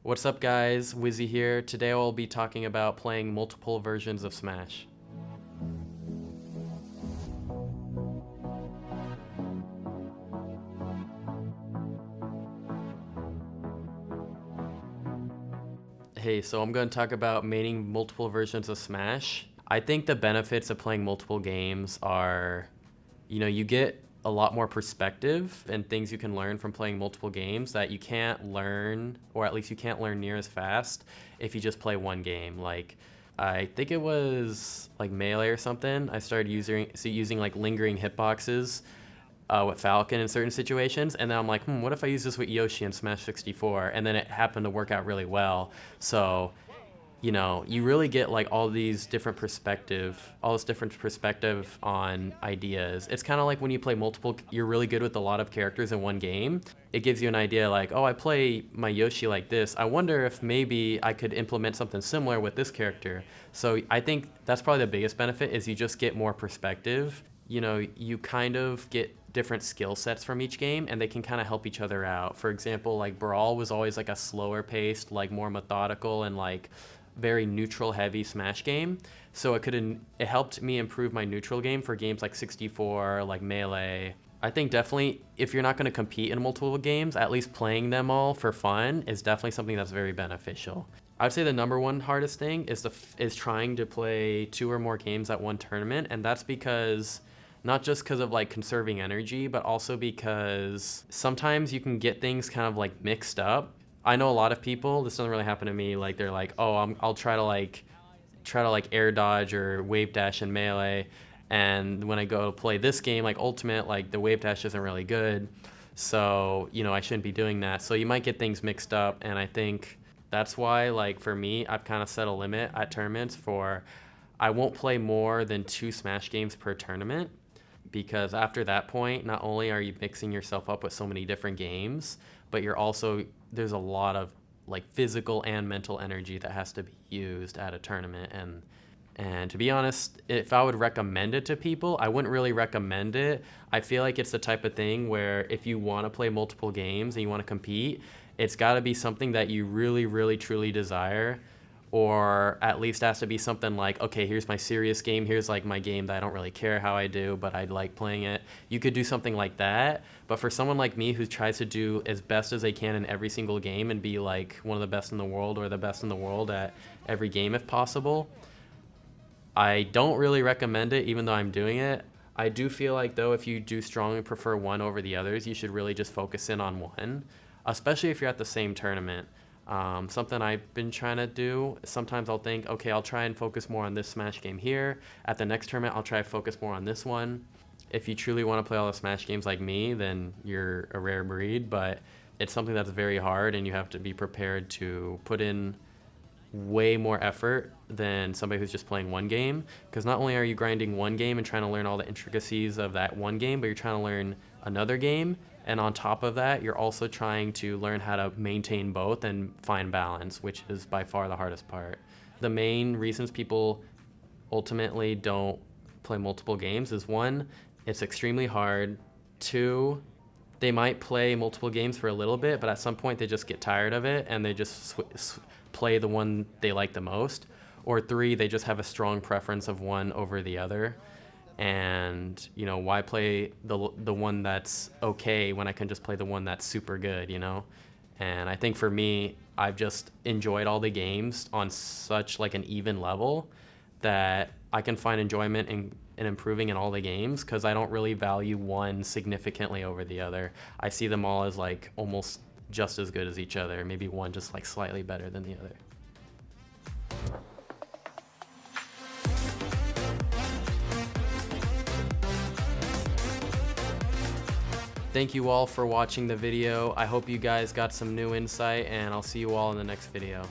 What's up guys, Wizzy here. Today I'll be talking about playing multiple versions of Smash. Hey, so I'm going to talk about maining multiple versions of Smash. I think the benefits of playing multiple games are, you get a lot more perspective and things you can learn from playing multiple games that you can't learn, or at least you can't learn near as fast if you just play one game. Like, I think it was like Melee or something. I started using like lingering hitboxes with Falcon in certain situations, and then I'm like, what if I use this with Yoshi in Smash 64? And then it happened to work out really well. So, you really get like all this different perspective on ideas. It's kind of like when you play multiple, you're really good with a lot of characters in one game. It gives you an idea like, oh, I play my Yoshi like this. I wonder if maybe I could implement something similar with this character. So I think that's probably the biggest benefit, is you just get more perspective. You kind of get different skill sets from each game, and they can kind of help each other out. For example, like Brawl was always like a slower paced, like more methodical and like very neutral heavy Smash game. So it helped me improve my neutral game for games like 64, like Melee. I think definitely if you're not going to compete in multiple games, at least playing them all for fun is definitely something that's very beneficial. I would say the number one hardest thing is trying to play 2 or more games at one tournament, and that's not just because of like conserving energy, but also because sometimes you can get things kind of like mixed up. I know a lot of people, this doesn't really happen to me, like they're like, oh, I'll try to air dodge or wave dash in Melee, and when I go to play this game like Ultimate, like the wave dash isn't really good, so I shouldn't be doing that. So you might get things mixed up, and I think that's why, like for me, I've kind of set a limit at tournaments for I won't play more than 2 Smash games per tournament, because after that point, not only are you mixing yourself up with so many different games, but there's a lot of like physical and mental energy that has to be used at a tournament. And to be honest, if I would recommend it to people, I wouldn't really recommend it. I feel like it's the type of thing where if you want to play multiple games and you want to compete, it's got to be something that you really, really, truly desire. Or at least has to be something like, okay, here's my serious game, here's like my game that I don't really care how I do, but I like playing it. You could do something like that. But for someone like me who tries to do as best as they can in every single game and be like one of the best in the world or the best in the world at every game if possible, I don't really recommend it, even though I'm doing it. I do feel like, though, if you do strongly prefer one over the others, you should really just focus in on one, especially if you're at the same tournament. Something I've been trying to do, sometimes I'll think, okay, I'll try and focus more on this Smash game here. At the next tournament, I'll try to focus more on this one. If you truly want to play all the Smash games like me, then you're a rare breed, but it's something that's very hard, and you have to be prepared to put in way more effort than somebody who's just playing one game, because not only are you grinding one game and trying to learn all the intricacies of that one game, but you're trying to learn another game. And on top of that, you're also trying to learn how to maintain both and find balance, which is by far the hardest part. The main reasons people ultimately don't play multiple games is 1, it's extremely hard. 2, they might play multiple games for a little bit, but at some point they just get tired of it and they just play the one they like the most. Or 3, they just have a strong preference of one over the other. And why play the one that's okay when I can just play the one that's super good, And I think for me, I've just enjoyed all the games on such like an even level that I can find enjoyment in improving in all the games, because I don't really value one significantly over the other. I see them all as like almost just as good as each other, maybe one just like slightly better than the other. Thank you all for watching the video. I hope you guys got some new insight, and I'll see you all in the next video.